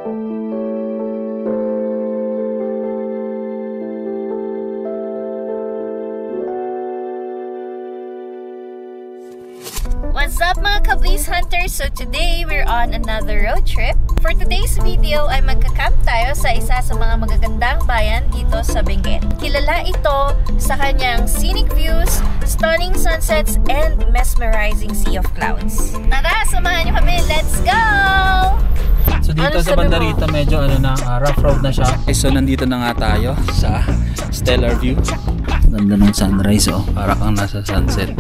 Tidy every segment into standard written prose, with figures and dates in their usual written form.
What's up mga Kablis Hunters? So today we're on another road trip. For today's video ay magka-camp tayo sa isa sa mga magagandang bayan dito sa Benguet. Kilala ito sa kanyang scenic views, stunning sunsets, and mesmerizing sea of clouds. Tara, samahan nyo kami! Let's go! So dito sa banda rito medyo rough road na siya. So nandito na nga tayo sa Stellar View. Ganda ng sunrise para kang nasa sunset.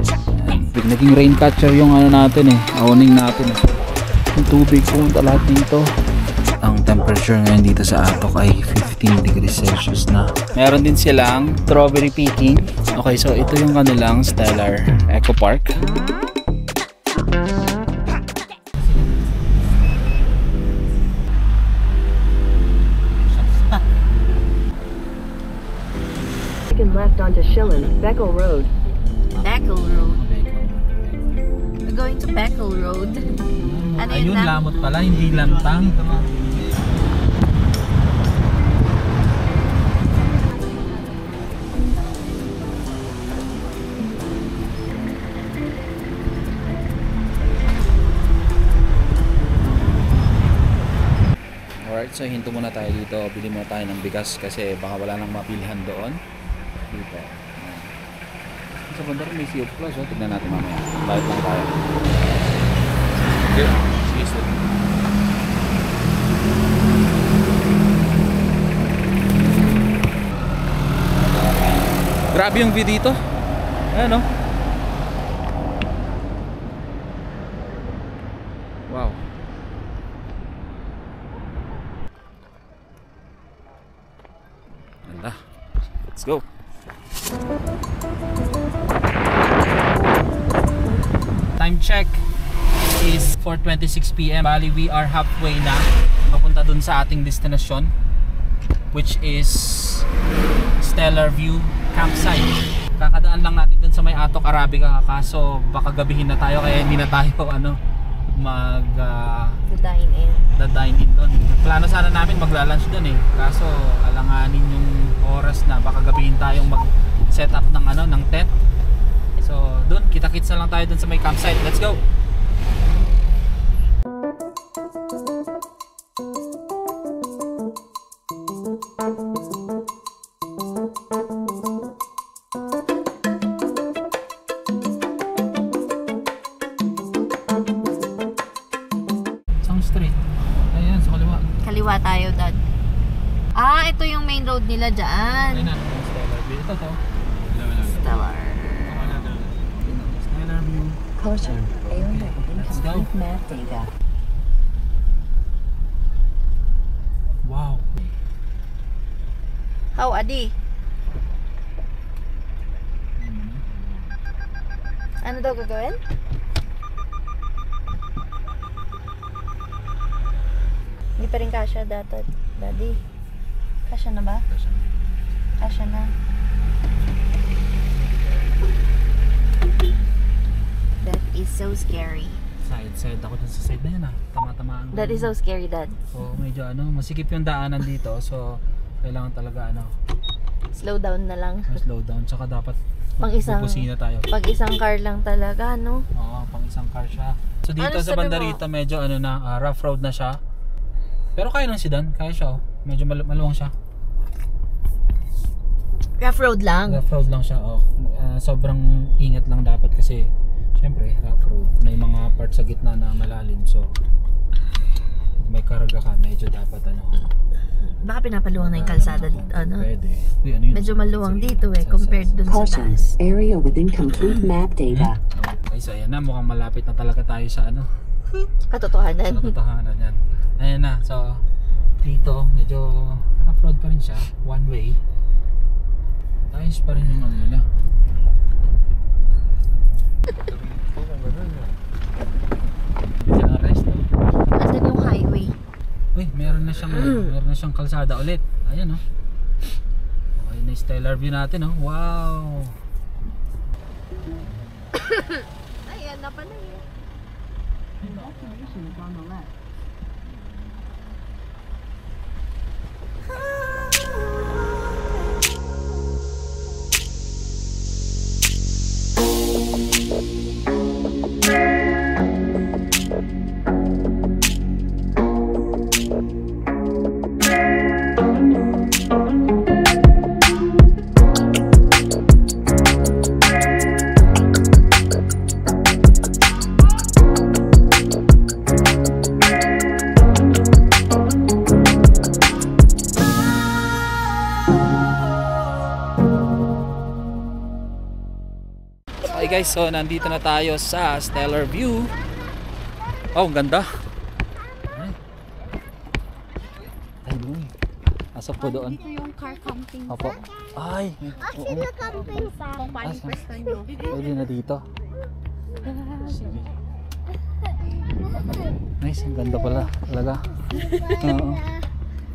Ayan. Naging rain catcher yung natin awning natin. Yung tubig pumunta lahat dito. Ang temperature ngayon dito sa Atok ay 15 degrees Celsius na. Meron din silang strawberry picking. Okay, so ito yung kanilang Stellar Eco Park. Left onto Schillen, Beckel Road. Beckel Road. We're going to Beckel Road. Ano ayun, yun na? lamot pala, hindi lantang. Alright, so hinto muna tayo dito. Bili muna tayo ng bigas kasi baka wala nang mapilihan doon. Dito. Sa banda rin may Sea of Clouds. Tignan natin mamaya. Bayad lang tayo. Grabe yung view dito. Ayan o. Wow. Ganda. Let's go. Time check is 4:26 PM. Bali, we are halfway na papunta dun sa ating destination, which is Stellar View Campsite. Kakadaan lang natin dun sa may Atok Arabica, kaso baka gabihin na tayo kaya hindi na tayo dine in dun. Plano sana namin magla-lunch dun kaso alanganin yung oras na baka gabihin tayong mag-set up ng tent. So dun, kita-kits na lang tayo dun sa may campsite. Let's go! Saan street? Ayan, sa kaliwa. Kaliwa tayo, Dad. Ito yung main road nila dyan. Ayun na, Stellar View. Ito to. Stellar. Stellar View. Caution, area Let's go. incomplete map data. Wow. How, Adi? Ano daw gagawin? Hindi pa rin kasya, Daddy. Kasya na ba? Kasya na. That is so scary. Side ako dun sa side na yan Tama-tamaan. That is so scary, Dad. So medyo masikip yung daanan dito. So kailangan talaga Slow down na lang. slow down. Tsaka dapat Pag-isang tayo. Pag isang car lang talaga, no? Oo, pang isang car siya. So dito Ano sa sabi banda mo? rito medyo rough road na siya. Pero kaya ng sedan, kaya siya Medyo maluwang siya. Rough road lang. Rough road lang siya. Sobrang ingat lang dapat kasi syempre rough road. May mga part sa gitna na malalim. So may karga ka, medyo dapat Baka pinapaluwang na yung kalsada dito, Pwede. Uy, ano yun? Medyo maluwang dito compared dun sa Caution, taas. area with incomplete map data. Okay, so ayan na, mukhang malapit na talaga tayo sa Katotohanan. sa katotohanan yan. Ayan na, so dito medyo rough road pa rin siya, one way. Ayos pa rin yung nila. Asan yung highway? Uy, meron na siyang kalsada ulit. Ayan Okay, na Stellar View natin Wow. Ayan na pala yun. guys, so nandito na tayo sa Stellar View. Oh, ang ganda. Ay, doon. Asok po doon. Dito yung car camping. Opo. Ay. Oo. Camping sa. Kung paano pwesto nyo. Pwede na dito. Sige. Nice, ang ganda pala. Talaga. Oo.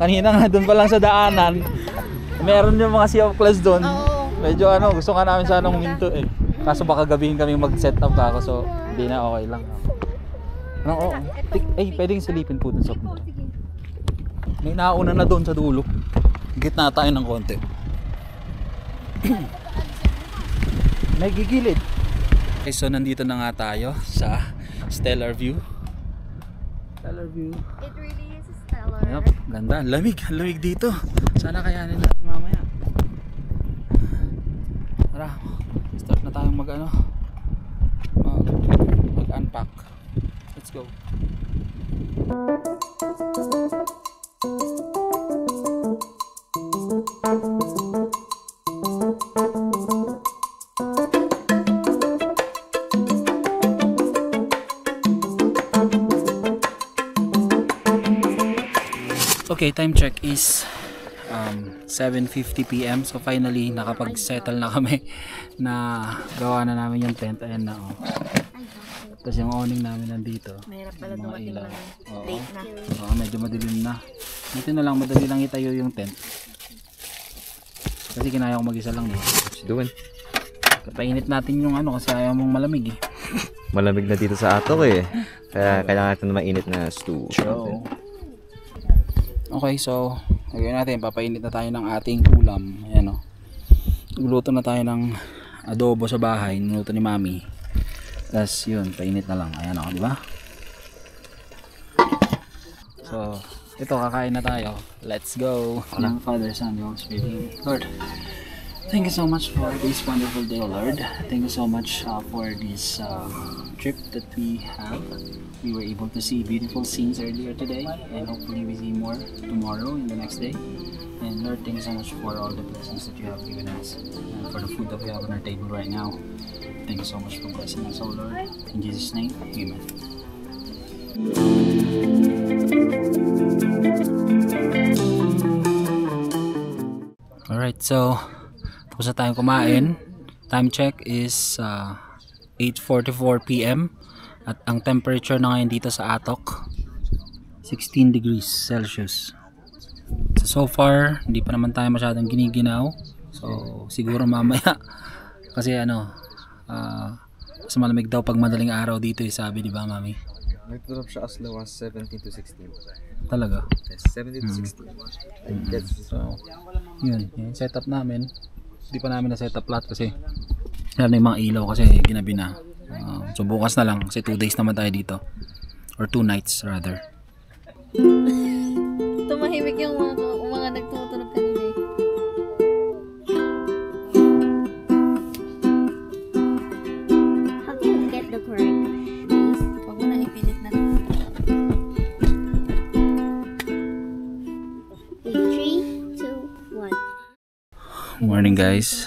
Kanina nga doon pa lang sa daanan. Meron yung mga sea of clouds doon. Medyo gusto nga namin sanang huminto eh. Kaso baka gabihin kami mag-set up ako, so hindi na, okay lang. Oo. Pwedeng silipin po dun sa puno. May nauna na doon sa dulo. Gitna tayo ng konti. May gigilid. Okay, so nandito na nga tayo sa Stellar View. Stellar View. It really is a stellar. Yep, ganda. Lamig dito. Sana kayanin natin mamaya. Tara, start na tayong mag-unpack. Let's go. Okay, time check is 7:50 PM. So finally nakapag-settle na kami na gawa na namin yung tent. Ayan na Tapos yung awning namin nandito. Mahirap pala dumating na late na. Oo, medyo madilim na. Dito na lang, madali lang itayo yung tent. Kasi kinaya ko mag-isa lang Doon. Kapainit natin yung kasi ayaw mong malamig eh. Malamig na dito sa ato eh. Kaya kailangan natin na mainit na stew. So, okay, so gagawin natin, papainit na tayo ng ating ulam. Ayan Guluto na tayo ng adobo sa bahay, niluto ni Mami. Tapos yun, painit na lang. Ayan di ba? So, ito, kakain na tayo. Let's go. Father, Son, Holy Spirit. Lord, thank you so much for this wonderful day, Lord. Thank you so much for this trip that we have. We were able to see beautiful scenes earlier today, and hopefully we see more tomorrow and the next day. And Lord, thank you so much for all the blessings that you have given us, and for the food that we have on our table right now. Thank you so much for blessing us, oh Lord. In Jesus' name, Amen. Alright, so tapos na tayong kumain. Time check is 8:44 PM. At ang temperature na ngayon dito sa Atok 16 degrees Celsius. So far hindi pa naman tayo masyadong giniginaw. So siguro mamaya kasi mas malamig daw pag madaling araw dito sabi, di ba Mami? Nag-drop siya as low as 17 to 16. Talaga? Yes, 17 to 16. So yun, yung setup namin. Hindi pa namin na setup lahat kasi meron yung mga ilaw kasi ginabi na. So bukas na lang kasi 2 days naman tayo dito, or 2 nights rather. Tumahimik yung mga nagtutunog kanina eh. How do you get the correct place? Huwag mo na ipilit na. 3, 2, 1. Morning guys.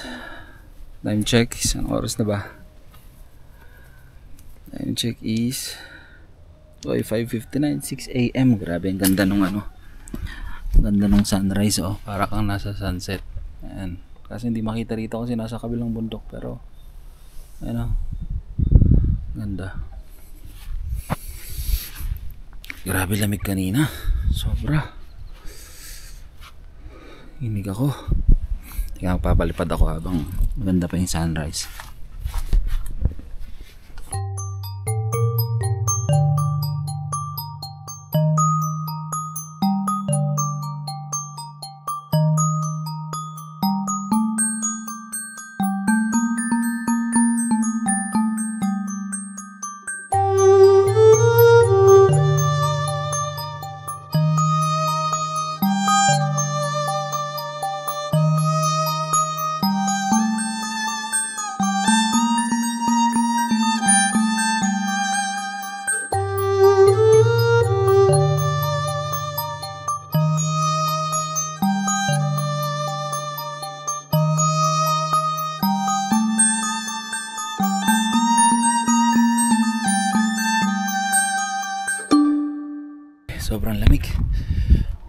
Time check, isang oras na ba? Time check is 5:59, 6 AM. Grabe, ang ganda nung ganda nung sunrise para kang nasa sunset. Ayan. Kasi hindi makita rito kasi nasa kabilang bundok, pero ganda. Grabe lamig kanina. Sobra. Himig ako. Tingnan, papalipad ako habang maganda pa yung sunrise.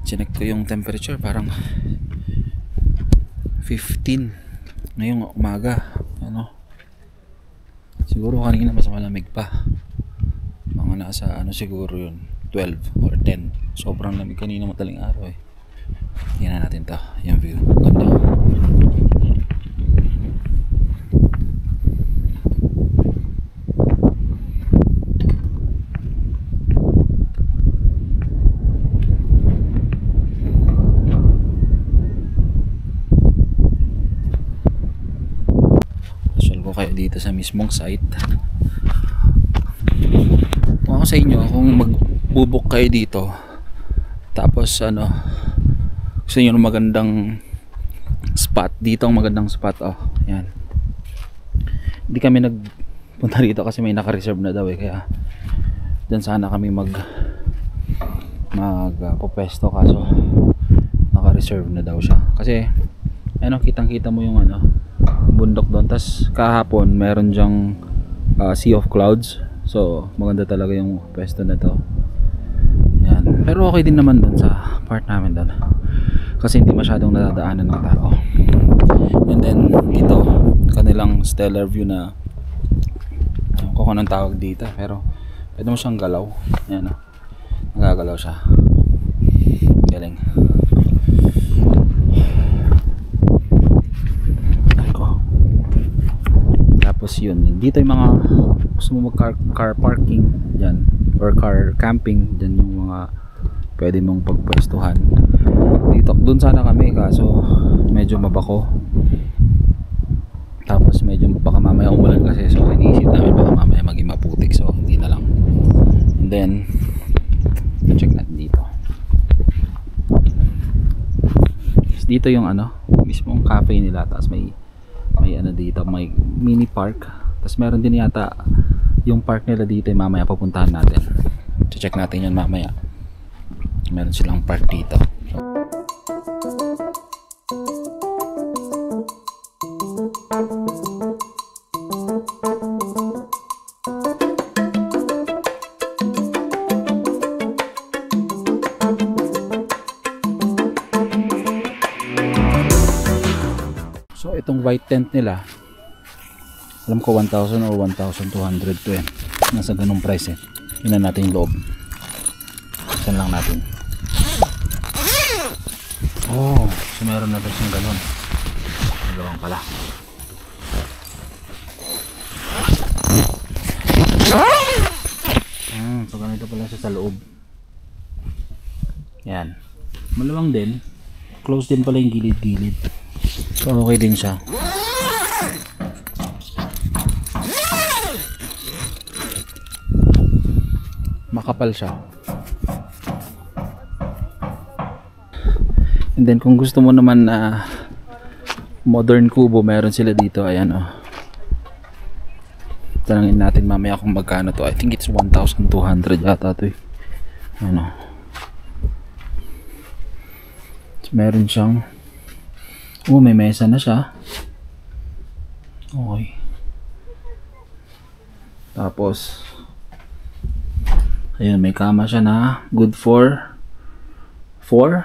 Chinek ko yung temperature, parang 15 ngayong umaga. Ano, siguro kanina mas malamig pa, mga nasa ano siguro yun, 12 or 10. Sobrang lamig kanina, madaling araw eh. Tingnan natin to, yung view, ganda. Kayo dito sa mismong site. Kung ako sa inyo, kung magbubuk kayo dito, tapos ano, gusto nyo ng magandang spot, dito ang magandang spot, oh, yan. Hindi kami nagpunta dito kasi may naka-reserve na daw eh, kaya dyan sana kami magpupesto, kaso naka-reserve na daw siya. Kasi ano, kitang-kita mo yung ano, bundok doon. Tas kahapon meron dyang sea of clouds, so maganda talaga yung pwesto na to. Yan. Pero okay din naman doon sa part namin doon kasi hindi masyadong nadadaanan ng tao. And then dito kanilang stellar view na kung anong tawag dito, pero pwede mo siyang galaw. Yan, oh, nagagalaw siya, galing. Tapos yun, dito yung mga gusto mo mag car parking dyan, or car camping dyan, yung mga pwede mong pagpwestuhan dito. Doon sana kami, kaso medyo mabako, tapos medyo baka mamaya umulan kasi, so iniisip namin baka mamaya maging maputik, so hindi na lang. And then check natin dito. Tapos dito yung ano, mismong cafe nila, tapos may ano dito, may mini park. Tapos meron din yata yung park nila dito, mamaya pupuntahan natin. Check natin yun mamaya. Meron silang park dito. So itong white tent nila, alam ko 1,000 or 1,200 to yan. Nasa ganung price eh. Tingnan natin yung loob. Buksan lang natin. Oh, so meron na siyang ganun. Dalawang pala. So ganito pala siya sa loob. Yan. Maluwang din. Close din pala yung gilid-gilid. So okay din siya. Makapal siya. And then kung gusto mo naman na modern kubo, meron sila dito. Ayan, oh. Tanangin natin mamaya kung magkano to. I think it's 1,200 yata to eh. Ano. So, meron siyang, oh, may mesa na siya. Okay. Tapos ayun, may kama siya na good for 4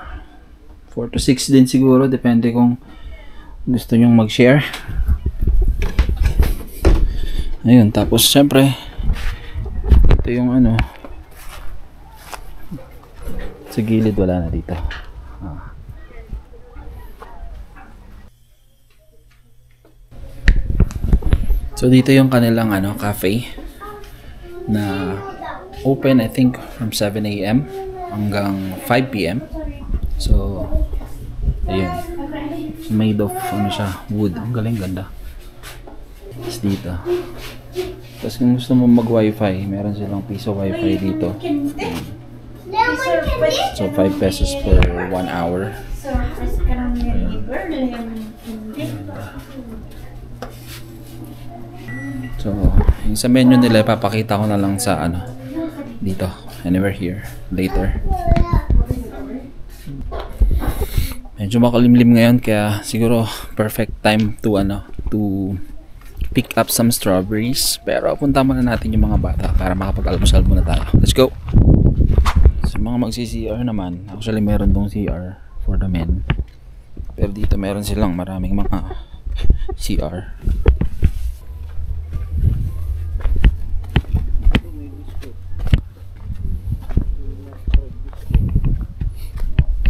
to 6 din siguro, depende kung gusto nyong mag-share. Ayun, tapos syempre ito yung ano, sa gilid wala na dito. So dito yung kanilang ano, cafe na open I think from 7 AM hanggang 5 PM. So ayun, made of ano siya, wood. Ang galing, ganda. Tapos dito, tapos kung gusto mo mag wifi, meron silang piso wifi dito. So 5 pesos per 1 hour. So yung sa menu nila ipapakita ko na lang sa ano dito, anywhere here later. Medyo makalimlim ngayon, kaya siguro perfect time to ano, to pick up some strawberries. Pero punta muna natin yung mga bata para makapag-almusal muna tayo. Let's go. So mga magsi-CR naman, actually meron tong CR for the men. Pero dito meron silang maraming mga CR.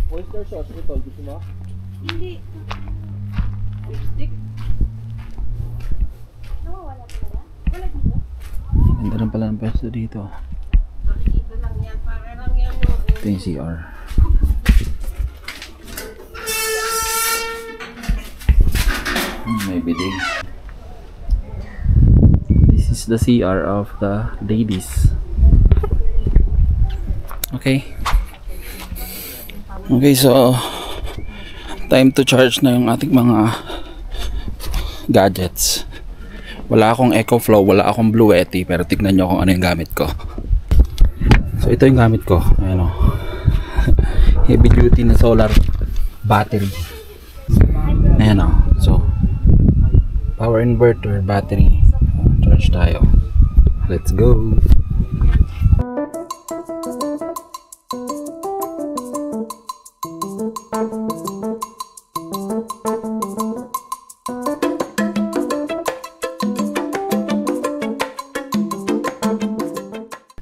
Oyster sauce ito, gusto mo? Hindi. Lipstick? No, wala pala. Wala dito. Ganda rin pala ng pesto dito. Dito lang yan. Para lang yan. Ito yung CR. May bilig. This is the CR of the ladies. Okay. Okay, so time to charge na yung ating mga gadgets. Wala akong EcoFlow, wala akong Blue Yeti, pero tignan nyo kung ano yung gamit ko. So ito yung gamit ko. Ayan o. Heavy duty na solar battery. Ayan o. So power inverter, battery. Charge tayo. Let's go.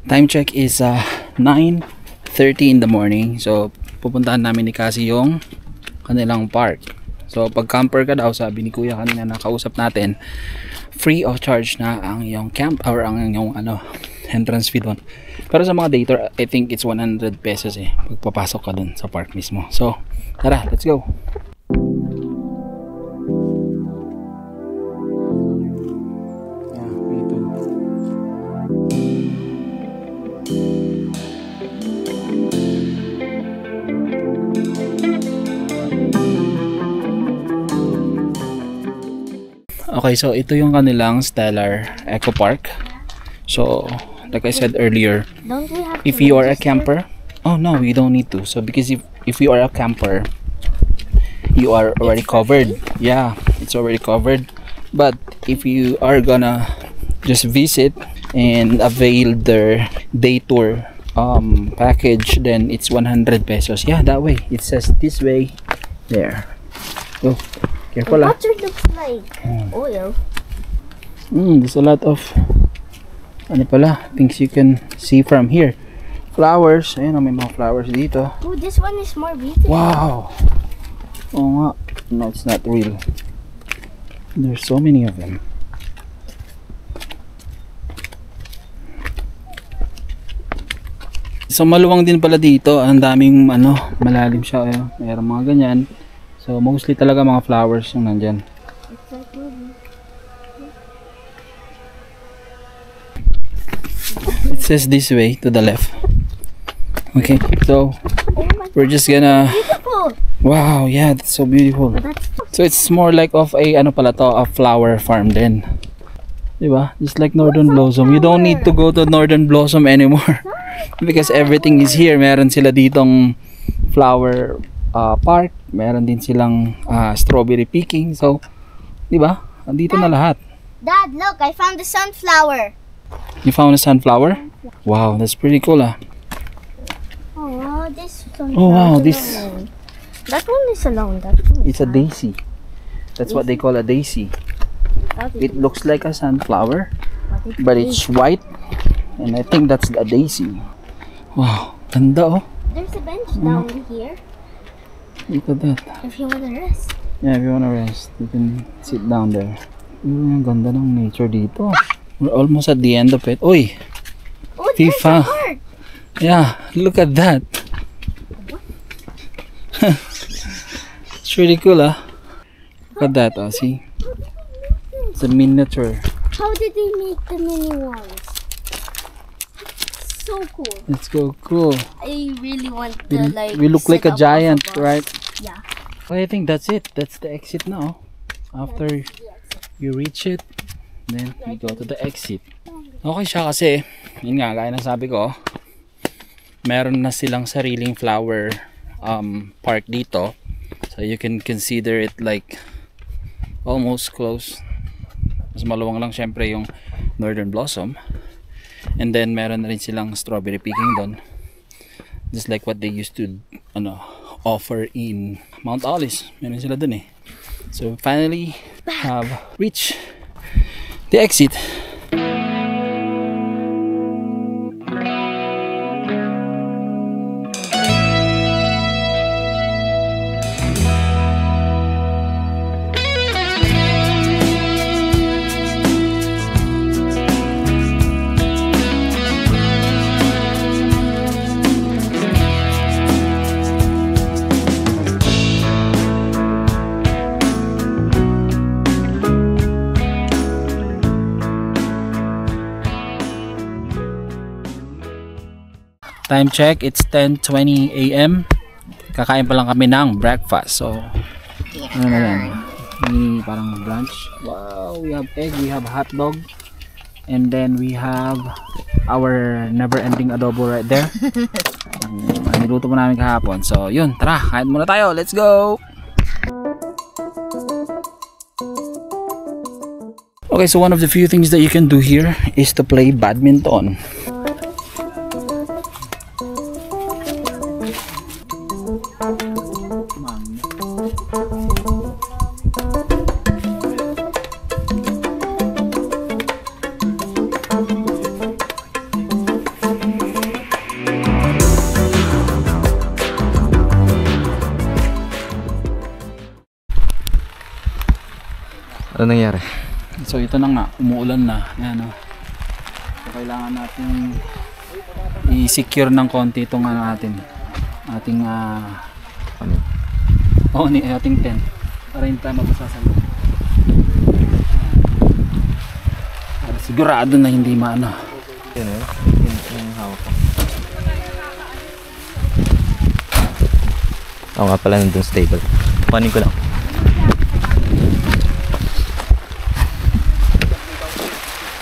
Time check is 9:30 in the morning. So pupuntahan namin ni Cassie yung kanilang park. So pag camper ka daw, sabi ni Kuya kanina nakausap natin, free of charge na ang yung camp or ang yung entrance fee doon. Pero sa mga day tour, I think it's 100 pesos pagpapasok ka dun sa park mismo. So tara, let's go. Okay, so ito yung kanilang Stellar Eco Park. So, like I said earlier, Don't we have if you are a camper, oh no, we don't need to. So, because if you are a camper, you are already covered. Yeah, it's already covered. But if you are gonna just visit and avail their day tour package, then it's 100 pesos. Yeah, that way. It says this way. There. Oh. Careful ah. Water looks like oil. There's a lot of things you can see from here. Flowers. Ayan, may mga flowers dito. Oh, this one is more beautiful. Wow. Oh nga. No, it's not real. There's so many of them. So maluwang din pala dito. Ang daming malalim siya. Mayroong mga ganyan. So mostly talaga mga flowers yung nandyan. It says this way to the left. Okay, so we're just gonna. Beautiful. Wow, yeah, that's so beautiful. So it's more like of a a flower farm then. Diba? Just like Northern Blossom. You don't need to go to Northern Blossom anymore because everything is here. Meron sila ditong flower park, meron din silang strawberry picking. So, di ba? Andito na lahat. Dad, look, I found the sunflower. You found a sunflower? Wow, that's pretty cool ah. Oh, this sunflower. Oh wow, this. That one is alone. That one is It's a daisy. That's what they call a daisy. It looks like a sunflower, but it's white, and I think that's a daisy. Wow, ganda oh. There's a bench down here. Look at that. If you want to rest. Yeah, if you wanna rest, you can sit down there. Ang ganda ng nature dito. We're almost at the end of it. Uy! Oh, there's FIFA. a heart. Yeah, look at that. It's really cool, ah. Look at that, oh, see? It's a miniature. How did they make the mini ones? So cool. Let's go, cool. I really want to We look like a sit up giant, off a bus. right? Yeah. Well, I think that's it. That's the exit now. After you reach it, then we go to the exit. Okay siya kasi, yun nga, gaya ng sabi ko, meron na silang sariling flower park dito. So you can consider it like almost close. Mas maluwang lang syempre yung Northern Blossom. And then meron na rin silang strawberry picking doon. Just like what they used to offer in Mount Olive. Meron sila dun eh. So finally have reached the exit. Time check, it's 10:20 AM. Kakain pa lang kami ng breakfast. So, ano na yan? Parang brunch. Wow, we have egg, we have hot dog. And then we have our never-ending adobo right there. Niluto po namin kahapon. So, yun, tara, kain muna tayo. Let's go! Okay, so one of the few things that you can do here is to play badminton. Ano nangyari? So ito na nga, umuulan na. Ayan, so kailangan natin i-secure ng konti itong natin. Ating ating tent para hindi tayo mabasa sa loob. Para sigurado na hindi maano. Yan yung hawak ko. Oo nga pala, nandun stable. Kunin ko lang.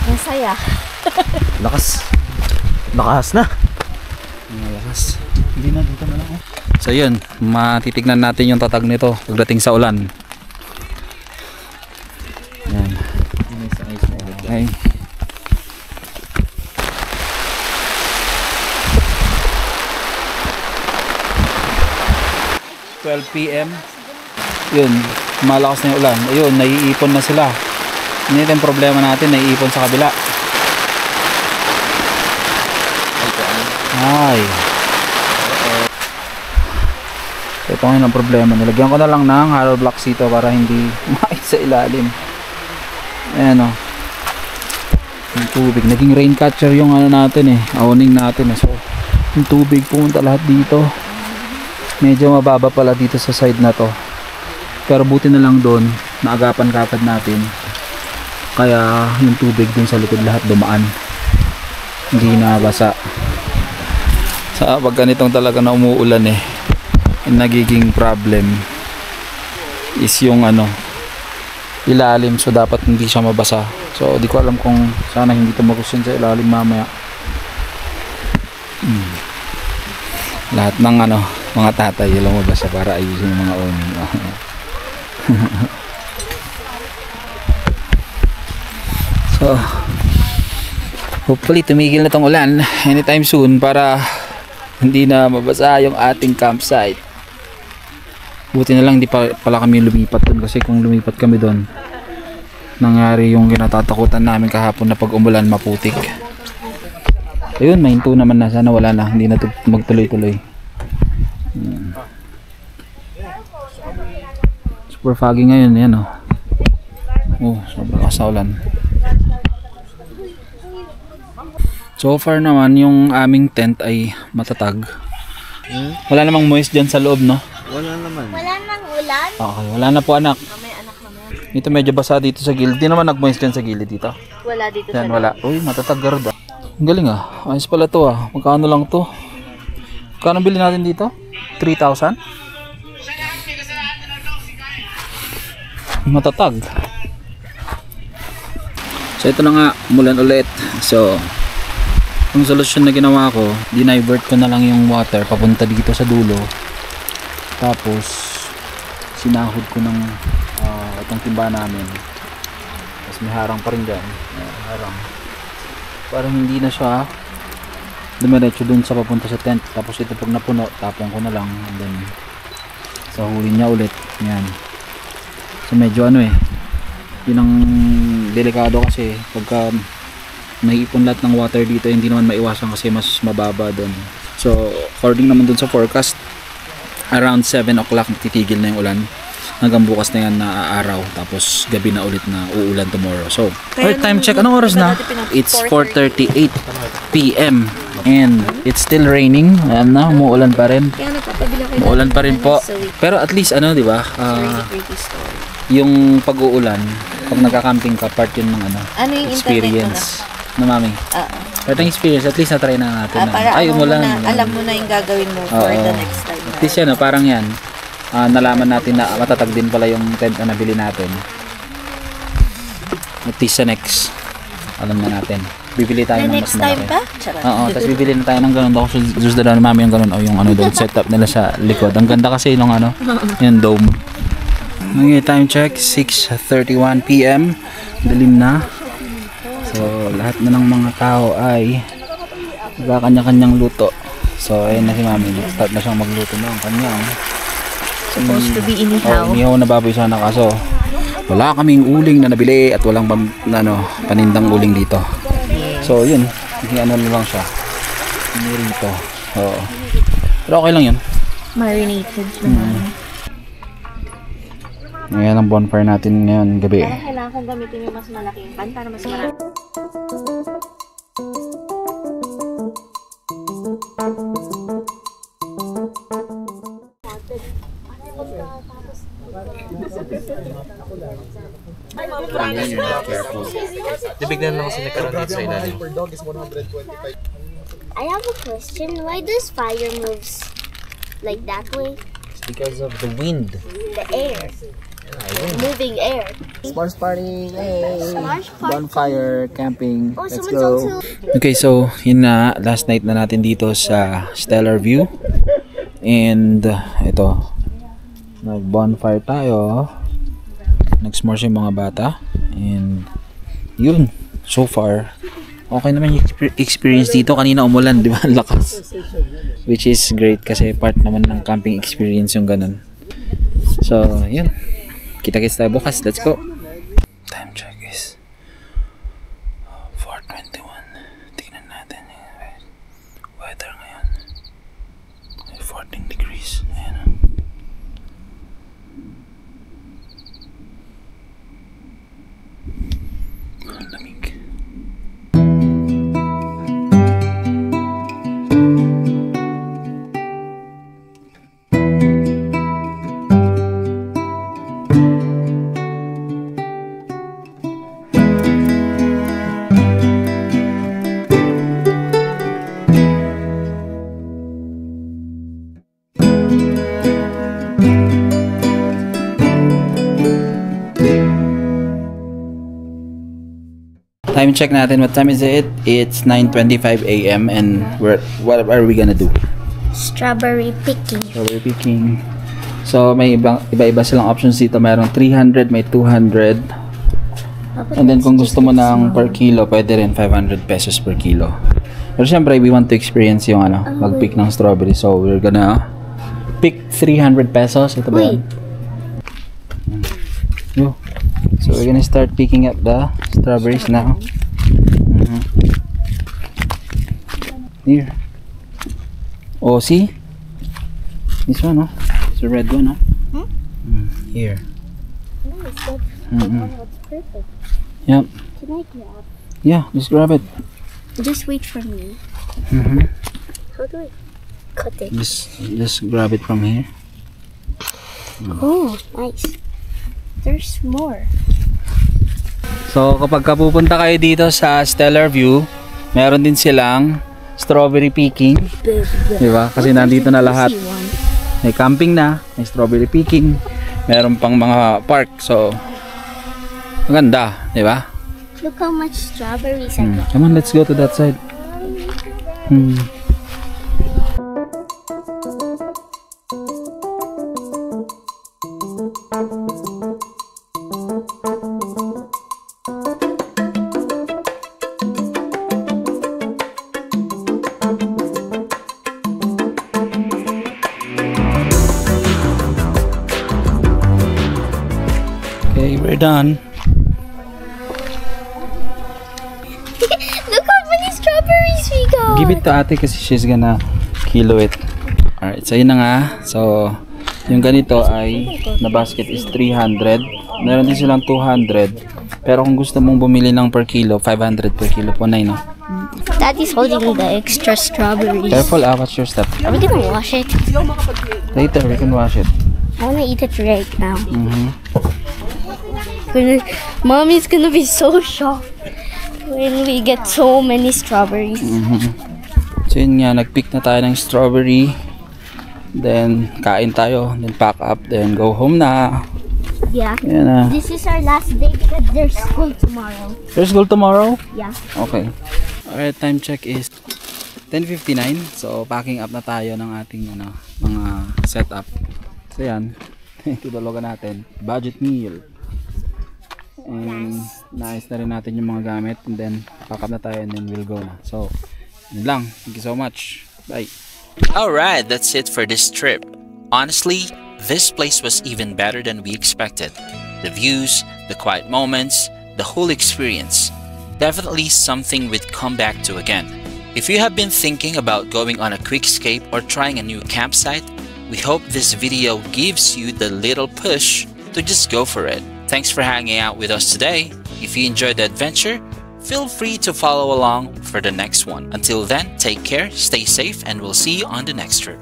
Masaya. Lakas na. Lakas. Hindi na, dito na lang. So yun, matitignan natin yung tatag nito pagdating sa ulan. Yan. Okay. 12 PM. Yun, malakas na yung ulan. Ayun, naiipon na sila. Hindi yung problema natin, naiipon sa kabila. Ay. Ito ngayon ang problema. Nilagyan ko na lang ng hollow blocks dito para hindi makait sa ilalim. Ayan o. Yung tubig. Naging rain catcher yung natin eh. Awning natin eh. So, yung tubig pumunta lahat dito. Medyo mababa pala dito sa side na to. Pero buti na lang doon. Naagapan-kapad natin. Kaya yung tubig dun sa likod lahat dumaan. Hindi na basa. Sa pag ganitong talaga na umuulan eh, yung nagiging problem is yung ilalim, so dapat hindi siya mabasa. So di ko alam kung sana hindi tumagos yun sa ilalim mamaya. Lahat ng mga tatay yung mabasa para ayusin yung mga awning. So hopefully tumigil na tong ulan anytime soon para hindi na mabasa yung ating campsite. Buti na lang di pala kami lumipat dun, kasi kung lumipat kami dun nangyari yung kinatatakutan namin kahapon na pag umulan maputik. Ayun, mahinto naman na, sana wala na, hindi na magtuloy-tuloy. Super foggy ngayon, yan sobrang kasaulan. So far naman yung aming tent ay matatag. Wala namang moist dyan sa loob, no? Wala naman. Wala nang ulan? Okay, wala na po anak. May anak naman. Ito medyo basa dito sa gilid. Di naman nag-moist dyan sa gilid dito. Wala dito Yan, sa wala. Uy, matatag garda. Ang galing ayos pala to Magkano lang to? Magkano bili natin dito? 3,000? Matatag. So ito na nga, umulan ulit. So ang solusyon na ginawa ko, dinivert ko na lang yung water papunta dito sa dulo. Tapos sinahod ko ng itong timba namin. Tapos may harang pa rin dyan. Harang. Para hindi na siya dumiretso dun sa papunta sa tent. Tapos ito pag napuno, tapon ko na lang. And then, sa huli niya ulit. Yan. So medyo ano yun ang delikado kasi pagka naiipon lahat ng water dito, hindi naman maiwasan kasi mas mababa dun. So according naman dun sa forecast, around 7 o'clock titigil na yung ulan. Hanggang bukas na yan na araw, tapos gabi na ulit na uulan tomorrow. So, right, time check. Anong oras na? It's 4:38 p.m. and it's still raining. Ayan na, umuulan pa rin. Umuulan pa rin po. Pero at least ano, di ba? Yung pag-uulan, pag nagka-camping ka, part yun ng ano, experience. No, mami? Part ng experience, at least na-try na natin. Ay, umulan. Alam mo na yung gagawin mo for the next time. At least yan, parang yan. Nalaman natin na matatag din pala yung tent na nabili natin. At least sa next, alam na natin. Bibili tayo ng mas malaki. Oo, tapos bibili na tayo ng ganun. Ako susunod na mami yung ganun. O yung ano doon, setup nila sa likod. Ang ganda kasi yung ano, yung dome. Okay, time check, 6:31 p.m. Dilim na. So, lahat na ng mga tao ay kanya-kanyang luto. So, ayun na si mami. Start na siyang magluto na ang kanyang. Supposed to be inihaw. Inihaw na baboy sana, kaso wala kaming uling na nabili at walang panindang uling dito. So yun, ano na lang siya, rito. Pero okay lang yun, marinated. Ngayon ang bonfire natin ngayon gabi. Kailangan kong gamitin yung mas malaking pan para mas marami. Tibignan lang kasi nagkaroon dito sa ilalim. I have a question. Why does fire moves like that way? It's because of the wind. The air. Moving air. S'mores party, S'mores party. bonfire, camping, Oh, let's someone's go. also... Okay, so yun na, last night na natin dito sa Stellar View. And ito, nag-bonfire tayo. Nag-s'mores yung mga bata. And yun, so far okay naman yung experience dito. Kanina umulan, di ba? Lakas. Which is great kasi part naman ng camping experience yung ganun. So, yun. Kita-kits tayo bukas. Let's go. Time check is 4:21. Tingnan natin yung weather ngayon. 14 degrees. Ayan. Ang lamig. Time check natin. What time is it? It's 9:25 a.m. and what are we gonna do? Strawberry picking. Strawberry picking. So may iba-iba silang options dito. Mayroong 300, may 200. And then kung gusto mo ng per kilo, pwede rin 500 pesos per kilo. Pero syempre, we want to experience yung mag-pick ng strawberry. So we're gonna pick 300 pesos. Ito ba yan? Yo. So we're gonna start picking up the strawberries now. Here. Oh, see? This one, oh. It's a red one, oh. Here. That's perfect. Yep. Can I grab? Yeah, just grab it. Just wait for me. How do I cut it? Just grab it from here. Oh, nice. There's more. So kapag pupunta kayo dito sa Stellar View, meron din silang strawberry picking. Diba? Kasi nandito na lahat. May camping na, may strawberry picking, meron pang mga park. So maganda, diba? Look how much strawberries I got. Come on, let's go to that side. we're done. Look how many strawberries we got. Give it to ate kasi she's gonna kilo it. Alright, so yun na nga. So, yung ganito ay na basket is 300. Meron din silang 200. Pero kung gusto mong bumili ng per kilo, 500 per kilo po na yun. No? Daddy's holding the extra strawberries. Careful, what's your step? Are we gonna wash it? Later, we can wash it. I wanna eat it right now. Mm-hmm. Mommy's gonna be so shocked when we get so many strawberries. Mm-hmm. So yun nga, nag-pick na tayo ng strawberry. Then, kain tayo. Then, pack up. Then, go home na. Yeah. Yan na. This is our last day because there's school tomorrow. There's school tomorrow? Yeah. Okay. Alright, time check is 10:59. So, packing up na tayo ng ating mga setup. So, yan. Tutulugan natin. Budget meal. And, naayos na rin natin yung mga gamit. And then, pack up na tayo and then we'll go na. So, yun lang. Thank you so much. Bye. Alright, that's it for this trip. Honestly, this place was even better than we expected. The views, the quiet moments, the whole experience. Definitely something we'd come back to again. If you have been thinking about going on a quick escape or trying a new campsite, we hope this video gives you the little push to just go for it. Thanks for hanging out with us today. If you enjoyed the adventure, feel free to follow along for the next one. Until then, take care, stay safe, and we'll see you on the next trip.